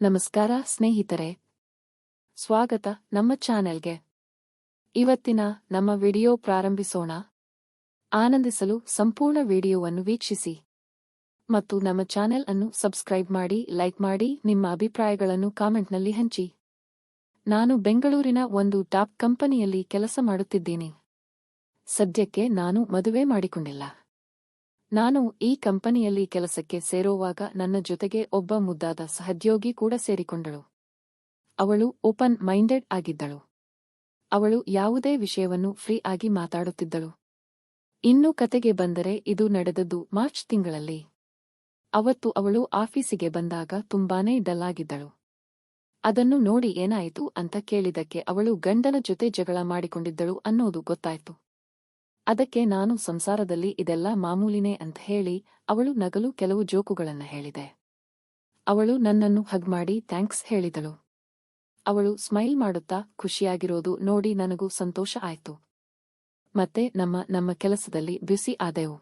ನಮಸ್ಕಾರ ಸ್ನೇಹಿತರೆ, ಸ್ವಾಗತ ನಮ್ಮ ಚಾನೆಲ್ಗೆ. ಇವತ್ತಿನ ನಮ್ಮ ವಿಡಿಯೋ ಪ್ರಾರಂಭಿಸೋಣ. ಆನಂದಿಸಲು ಸಂಪೂರ್ಣ ವಿಡಿಯೋವನ್ನು ವೀಕ್ಷಿಸಿ ಮತ್ತು ನಮ್ಮ ಚಾನೆಲ್ ಅನ್ನು ಸಬ್ಸ್ಕ್ರೈಬ್ ಮಾಡಿ, ಲೈಕ್ ಮಾಡಿ, ನಿಮ್ಮ ಅಭಿಪ್ರಾಯಗಳನ್ನು ಕಾಮೆಂಟ್ನಲ್ಲಿ ಹಂಚಿ. ನಾನು ಬೆಂಗಳೂರಿನ ಒಂದು ಟಾಪ್ ಕಂಪನಿಯಲ್ಲಿ ಕೆಲಸ ಮಾಡುತ್ತಿದ್ದೀನಿ. ಸದ್ಯಕ್ಕೆ ನಾನು ಮದುವೆ ಮಾಡಿಕೊಂಡಿಲ್ಲ. ನಾನು ಈ ಕಂಪನಿಯಲ್ಲಿ ಕೆಲಸಕ್ಕೆ ಸೇರುವಾಗ ನನ್ನ ಜೊತೆಗೆ ಒಬ್ಬ ಮುದ್ದಾದ ಸಹೋದ್ಯೋಗಿ ಕೂಡ ಸೇರಿಕೊಂಡಳು. ಅವಳು ಓಪನ್ ಮೈಂಡೆಡ್ ಆಗಿದ್ದಳು. ಅವಳು ಯಾವುದೇ ವಿಷಯವನ್ನು ಫ್ರೀ ಆಗಿ ಮಾತಾಡುತ್ತಿದ್ದಳು. ಇನ್ನು ಕತೆಗೆ ಬಂದರೆ, ಇದು ನಡೆದದ್ದು ಮಾರ್ಚ್ ತಿಂಗಳಲ್ಲಿ. ಅವತ್ತು ಅವಳು ಆಫೀಸಿಗೆ ಬಂದಾಗ ತುಂಬಾನೇ ಡಲ್ ಆಗಿದ್ದಳು. ಅದನ್ನು ನೋಡಿ ಏನಾಯಿತು ಅಂತ ಕೇಳಿದಕ್ಕೆ ಅವಳು ಗಂಡನ ಜೊತೆ ಜಗಳ ಮಾಡಿಕೊಂಡಿದ್ದಳು ಅನ್ನೋದು ಗೊತ್ತಾಯ್ತು. ಅದಕ್ಕೆ ನಾನು ಸಂಸಾರದಲ್ಲಿ ಇದೆಲ್ಲ ಮಾಮೂಲಿನೇ ಅಂತ ಹೇಳಿ ಅವಳು ನಗಲು ಕೆಲವು ಜೋಕುಗಳನ್ನ ಹೇಳಿದೆ. ಅವಳು ನನ್ನನ್ನು ಹಗ್ ಮಾಡಿ ಥ್ಯಾಂಕ್ಸ್ ಹೇಳಿದಳು. ಅವಳು ಸ್ಮೈಲ್ ಮಾಡುತ್ತಾ ಖುಷಿಯಾಗಿರೋದು ನೋಡಿ ನನಗೂ ಸಂತೋಷ ಆಯ್ತು. ಮತ್ತೆ ನಮ್ಮ ಕೆಲಸದಲ್ಲಿ ಬ್ಯುಸಿ ಆದೆವು.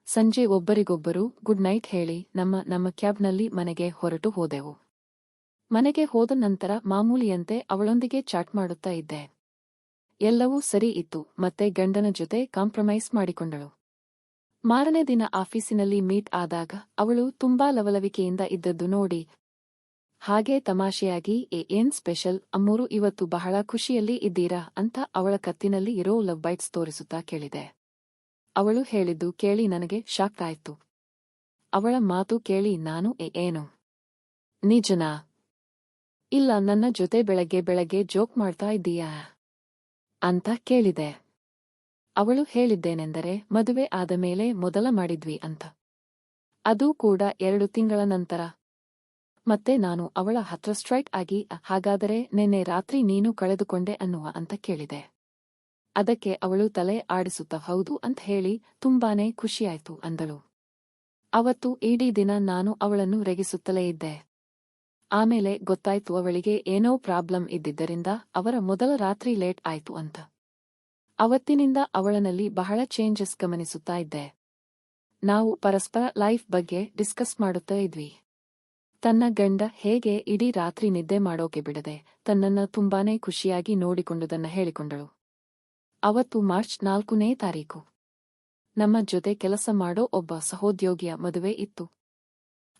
ಸಂಜೆ ಒಬ್ಬರಿಗೊಬ್ಬರು ಗುಡ್ ನೈಟ್ ಹೇಳಿ ನಮ್ಮ ಕ್ಯಾಬ್ನಲ್ಲಿ ಮನೆಗೆ ಹೊರಟು ಹೋದೆವು. ಮನೆಗೆ ಹೋದ ನಂತರ ಮಾಮೂಲಿಯಂತೆ ಅವಳೊಂದಿಗೆ ಚಾಟ್ ಮಾಡುತ್ತಾ ಇದ್ದೆ. ಎಲ್ಲವೂ ಸರಿ ಇತ್ತು. ಮತ್ತೆ ಗಂಡನ ಜೊತೆ ಕಾಂಪ್ರಮೈಸ್ ಮಾಡಿಕೊಂಡಳು. ಮಾರನೇ ದಿನ ಆಫೀಸಿನಲ್ಲಿ ಮೀಟ್ ಆದಾಗ ಅವಳು ತುಂಬಾ ಲವಲವಿಕೆಯಿಂದ ಇದ್ದದ್ದು ನೋಡಿ ಹಾಗೆ ತಮಾಷೆಯಾಗಿ ಏನ್ ಸ್ಪೆಷಲ್ ಅಮ್ಮೋರು ಇವತ್ತು ಬಹಳ ಖುಷಿಯಲ್ಲಿ ಇದ್ದೀರಾ ಅಂತ ಅವಳ ಕತ್ತಿನಲ್ಲಿ ಇರೋ ಲವ್ ಬೈಟ್ಸ್ ತೋರಿಸುತ್ತಾ ಕೇಳಿದೆ. ಅವಳು ಹೇಳಿದ್ದು ಕೇಳಿ ನನಗೆ ಶಾಕ್ ಆಯ್ತು. ಅವಳ ಮಾತು ಕೇಳಿ ನಾನು ಏನು ನಿಜನಾ? ಇಲ್ಲ, ನನ್ನ ಜೊತೆ ಬೆಳಗ್ಗೆ ಜೋಕ್ ಮಾಡ್ತಾ ಇದ್ದೀಯಾ ಅಂತ ಕೇಳಿದೆ. ಅವಳು ಹೇಳಿದ್ದೇನೆಂದರೆ, ಮದುವೆ ಆದ ಮೇಲೆ ಮೊದಲ ಮಾಡಿದ್ವಿ ಅಂತ. ಅದೂ ಕೂಡ 2 ತಿಂಗಳ ನಂತರ. ಮತ್ತೆ ನಾನು ಅವಳ ಹತ್ರ ಸ್ಟ್ರೈಟ್ ಆಗಿ ಹಾಗಾದರೆ ನೆನ್ನೆ ರಾತ್ರಿ ನೀನು ಕಳೆದುಕೊಂಡೆ ಅನ್ನುವ ಅಂತ ಕೇಳಿದೆ. ಅದಕ್ಕೆ ಅವಳು ತಲೆ ಆಡಿಸುತ್ತಾ ಹೌದು ಅಂತ ಹೇಳಿ ತುಂಬಾನೇ ಖುಷಿಯಾಯ್ತು ಅಂದಳು. ಅವತ್ತು ಇಡೀ ದಿನ ನಾನು ಅವಳನ್ನು ರೇಗಿಸುತ್ತಲೇ ಇದ್ದೆ. ಆಮೇಲೆ ಗೊತ್ತಾಯ್ತು ಅವಳಿಗೆ ಏನೋ ಪ್ರಾಬ್ಲಮ್ ಇದ್ದಿದ್ದರಿಂದ ಅವರ ಮೊದಲ ರಾತ್ರಿ ಲೇಟ್ ಆಯ್ತು ಅಂತ. ಅವತ್ತಿನಿಂದ ಅವಳನಲ್ಲಿ ಬಹಳ ಚೇಂಜಸ್ ಗಮನಿಸುತ್ತಾ ಇದ್ದೆ. ನಾವು ಪರಸ್ಪರ ಲೈಫ್ ಬಗ್ಗೆ ಡಿಸ್ಕಸ್ ಮಾಡುತ್ತಾ ಇದ್ವಿ. ತನ್ನ ಗಂಡ ಹೇಗೆ ಇಡೀ ರಾತ್ರಿ ನಿದ್ದೆ ಮಾಡೋಕೆ ಬಿಡದೆ ತನ್ನನ್ನ ತುಂಬಾನೇ ಖುಷಿಯಾಗಿ ನೋಡಿಕೊಂಡುದನ್ನ ಹೇಳಿಕೊಂಡಳು. ಅವತ್ತು ಮಾರ್ಚ್ 4ನೇ ತಾರೀಕು. ನಮ್ಮ ಜೊತೆ ಕೆಲಸ ಮಾಡೋ ಒಬ್ಬ ಸಹೋದ್ಯೋಗಿಯ ಮದುವೆ ಇತ್ತು.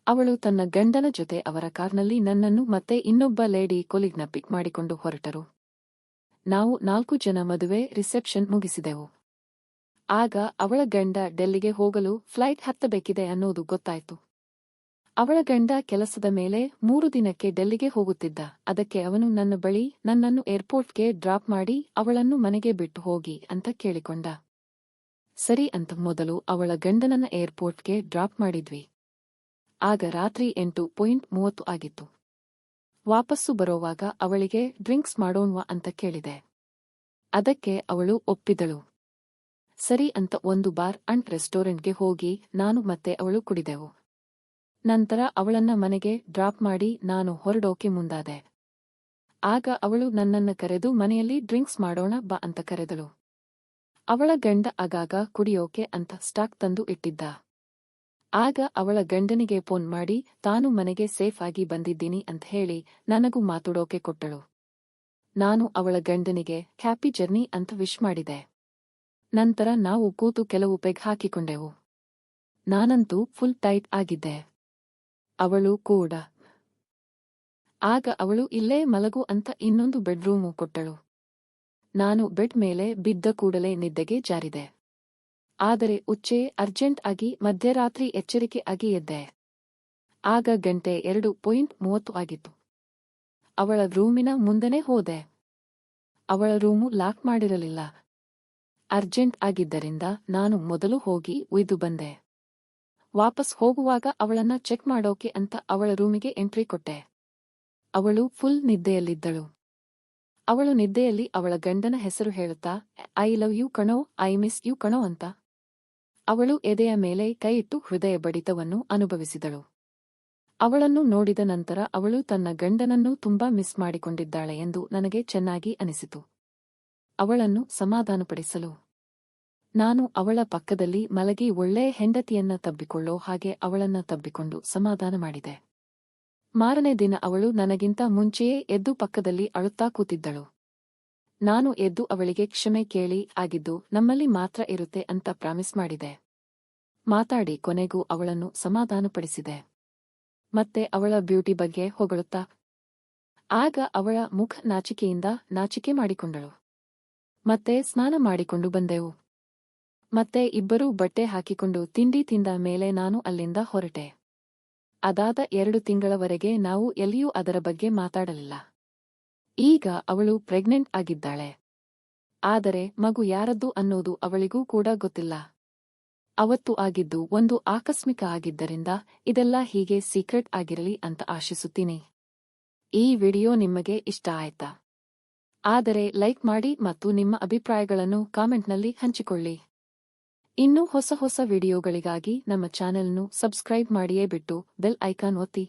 ಅವಳು ತನ್ನ ಗಂಡನ ಜೊತೆ ಅವರ ಕಾರ್ನಲ್ಲಿ ನನ್ನನ್ನು ಮತ್ತೆ ಇನ್ನೊಬ್ಬ ಲೇಡಿ ಕೊಲೀಗ್ನ ಪಿಕ್ ಮಾಡಿಕೊಂಡು ಹೊರಟರು. ನಾವು 4 ಜನ ಮದುವೆ ರಿಸೆಪ್ಷನ್ ಮುಗಿಸಿದೆವು. ಆಗ ಅವಳ ಗಂಡ ಡೆಲ್ಲಿಗೆ ಹೋಗಲು ಫ್ಲೈಟ್ ಹತ್ತಬೇಕಿದೆ ಅನ್ನೋದು ಗೊತ್ತಾಯ್ತು. ಅವಳ ಗಂಡ ಕೆಲಸದ ಮೇಲೆ 3 ದಿನಕ್ಕೆ ಡೆಲ್ಲಿಗೆ ಹೋಗುತ್ತಿದ್ದ. ಅದಕ್ಕೆ ಅವನು ನನ್ನ ಬಳಿ ನನ್ನನ್ನು ಏರ್ಪೋರ್ಟ್ಗೆ ಡ್ರಾಪ್ ಮಾಡಿ ಅವಳನ್ನು ಮನೆಗೆ ಬಿಟ್ಟು ಹೋಗಿ ಅಂತ ಕೇಳಿಕೊಂಡ. ಸರಿ ಅಂತ ಮೊದಲು ಅವಳ ಗಂಡನನ್ನ ಏರ್ಪೋರ್ಟ್ಗೆ ಡ್ರಾಪ್ ಮಾಡಿದ್ವಿ. ಆಗ ರಾತ್ರಿ 8:30 ಆಗಿತ್ತು. ವಾಪಸ್ಸು ಬರೋವಾಗ ಅವಳಿಗೆ ಡ್ರಿಂಕ್ಸ್ ಮಾಡೋಣ್ವಾ ಅಂತ ಕೇಳಿದೆ. ಅದಕ್ಕೆ ಅವಳು ಒಪ್ಪಿದಳು. ಸರಿ ಅಂತ ಒಂದು ಬಾರ್ ಅಂಡ್ ರೆಸ್ಟೋರೆಂಟ್ಗೆ ಹೋಗಿ ನಾನು ಮತ್ತೆ ಅವಳು ಕುಡಿದೆವು. ನಂತರ ಅವಳನ್ನ ಮನೆಗೆ ಡ್ರಾಪ್ ಮಾಡಿ ನಾನು ಹೊರಡೋಕೆ ಮುಂದಾದೆ. ಆಗ ಅವಳು ನನ್ನನ್ನ ಕರೆದು ಮನೆಯಲ್ಲಿ ಡ್ರಿಂಕ್ಸ್ ಮಾಡೋಣ ಬಾ ಅಂತ ಕರೆದಳು. ಅವಳ ಗಂಡ ಆಗಾಗ ಕುಡಿಯೋಕೆ ಅಂತ ಸ್ಟಾಕ್ ತಂದು ಇಟ್ಟಿದ್ದ. ಆಗ ಅವಳ ಗಂಡನಿಗೆ ಫೋನ್ ಮಾಡಿ ತಾನು ಮನೆಗೆ ಸೇಫ್ ಆಗಿ ಬಂದಿದ್ದೀನಿ ಅಂತ ಹೇಳಿ ನನಗೂ ಮಾತಾಡೋಕೆ ಕೊಟ್ಟಳು. ನಾನು ಅವಳ ಗಂಡನಿಗೆ ಹ್ಯಾಪಿ ಜರ್ನಿ ಅಂತ ವಿಶ್ ಮಾಡಿದೆ. ನಂತರ ನಾವು ಕೂತು ಕೆಲವು ಪೆಗ್ ಹಾಕಿಕೊಂಡೆವು. ನಾನಂತೂ ಫುಲ್ ಟೈಟ್ ಆಗಿದ್ದೆ. ಅವಳು ಕೂಡ. ಆಗ ಅವಳು ಇಲ್ಲೇ ಮಲಗು ಅಂತ ಇನ್ನೊಂದು ಬೆಡ್ರೂಮು ಕೊಟ್ಟಳು. ನಾನು ಬೆಡ್ ಮೇಲೆ ಬಿದ್ದ ಕೂಡಲೇ ನಿದ್ದೆಗೆ ಜಾರಿದೆ. ಆದರೆ ಉಚ್ಚೆ ಅರ್ಜೆಂಟ್ ಆಗಿ ಮಧ್ಯರಾತ್ರಿ ಎಚ್ಚರಿಕೆ ಆಗಿ ಎದ್ದೆ. ಆಗ ಗಂಟೆ 2:30 ಆಗಿತ್ತು. ಅವಳ ರೂಮಿನ ಮುಂದೆನೇ ಹೋದೆ. ಅವಳ ರೂಮು ಲಾಕ್ ಮಾಡಿರಲಿಲ್ಲ. ಅರ್ಜೆಂಟ್ ಆಗಿದ್ದರಿಂದ ನಾನು ಮೊದಲು ಹೋಗಿ ಒಯ್ದು ಬಂದೆ. ವಾಪಸ್ ಹೋಗುವಾಗ ಅವಳನ್ನ ಚೆಕ್ ಮಾಡೋಕೆ ಅಂತ ಅವಳ ರೂಮಿಗೆ ಎಂಟ್ರಿ ಕೊಟ್ಟೆ. ಅವಳು ಫುಲ್ ನಿದ್ದೆಯಲ್ಲಿದ್ದಳು. ಅವಳು ನಿದ್ದೆಯಲ್ಲಿ ಅವಳ ಗಂಡನ ಹೆಸರು ಹೇಳುತ್ತಾ ಐ ಲವ್ ಯು ಕಣೋ, ಐ ಮಿಸ್ ಯು ಕಣೋ ಅಂತ. ಅವಳು ಎದೆಯ ಮೇಲೆ ಕೈಯಿಟ್ಟು ಹೃದಯ ಬಡಿತವನ್ನು ಅನುಭವಿಸಿದಳು. ಅವಳನ್ನು ನೋಡಿದ ನಂತರ ಅವಳು ತನ್ನ ಗಂಡನನ್ನು ತುಂಬಾ ಮಿಸ್ ಮಾಡಿಕೊಂಡಿದ್ದಾಳೆ ಎಂದು ನನಗೆ ಚೆನ್ನಾಗಿ ಅನಿಸಿತು. ಅವಳನ್ನು ಸಮಾಧಾನಪಡಿಸಲು ನಾನು ಅವಳ ಪಕ್ಕದಲ್ಲಿ ಮಲಗಿ ಒಳ್ಳೆಯ ಹೆಂಡತಿಯನ್ನ ತಬ್ಬಿಕೊಳ್ಳೋ ಹಾಗೆ ಅವಳನ್ನ ತಬ್ಬಿಕೊಂಡು ಸಮಾಧಾನ ಮಾಡಿದೆ. ಮಾರನೇ ದಿನ ಅವಳು ನನಗಿಂತ ಮುಂಚೆಯೇ ಎದ್ದು ಪಕ್ಕದಲ್ಲಿ ಅಳುತ್ತಾ ಕೂತಿದ್ದಳು. ನಾನು ಎದ್ದು ಅವಳಿಗೆ ಕ್ಷಮೆ ಕೇಳಿ ಆಗಿದ್ದು ನಮ್ಮಲ್ಲಿ ಮಾತ್ರ ಇರುತ್ತೆ ಅಂತ ಪ್ರಾಮಿಸ್ ಮಾಡಿದೆ. ಮಾತಾಡಿ ಕೊನೆಗೂ ಅವಳನ್ನು ಸಮಾಧಾನಪಡಿಸಿದೆ. ಮತ್ತೆ ಅವಳ ಬ್ಯೂಟಿ ಬಗ್ಗೆ ಹೊಗಳುತ್ತಾ. ಆಗ ಅವಳ ಮುಖ ನಾಚಿಕೆ ಮಾಡಿಕೊಂಡಳು. ಮತ್ತೆ ಸ್ನಾನ ಮಾಡಿಕೊಂಡು ಬಂದೆವು. ಮತ್ತೆ ಇಬ್ಬರೂ ಬಟ್ಟೆ ಹಾಕಿಕೊಂಡು ತಿಂಡಿ ತಿಂದ ಮೇಲೆ ನಾನು ಅಲ್ಲಿಂದ ಹೊರಟೆ. ಅದಾದ 2 ತಿಂಗಳವರೆಗೆ ನಾವು ಎಲ್ಲಿಯೂ ಅದರ ಬಗ್ಗೆ ಮಾತಾಡಲಿಲ್ಲ. ಈಗ ಅವಳು ಪ್ರೆಗ್ನೆಂಟ್ ಆಗಿದ್ದಾಳೆ. ಆದರೆ ಮಗು ಯಾರದ್ದು ಅನ್ನೋದು ಅವಳಿಗೂ ಕೂಡ ಗೊತ್ತಿಲ್ಲ. ಅವತ್ತು ಆಗಿದ್ದು ಒಂದು ಆಕಸ್ಮಿಕ ಆಗಿದ್ದರಿಂದ ಇದೆಲ್ಲ ಹೀಗೆ ಸೀಕ್ರೆಟ್ ಆಗಿರಲಿ ಅಂತ ಆಶಿಸುತ್ತೀನಿ. ಈ ವಿಡಿಯೋ ನಿಮಗೆ ಇಷ್ಟ ಆಯ್ತಾ? ಆದರೆ ಲೈಕ್ ಮಾಡಿ ಮತ್ತು ನಿಮ್ಮ ಅಭಿಪ್ರಾಯಗಳನ್ನು ಕಾಮೆಂಟ್ನಲ್ಲಿ ಹಂಚಿಕೊಳ್ಳಿ. ಇನ್ನೂ ಹೊಸ ವಿಡಿಯೋಗಳಿಗಾಗಿ ನಮ್ಮ ಚಾನೆಲ್ను ಸಬ್ಸ್ಕ್ರೈಬ್ ಮಾಡಿಯೇ ಬಿಟ್ಟು ಬೆಲ್ ಐಕಾನ್ ಒತ್ತಿ.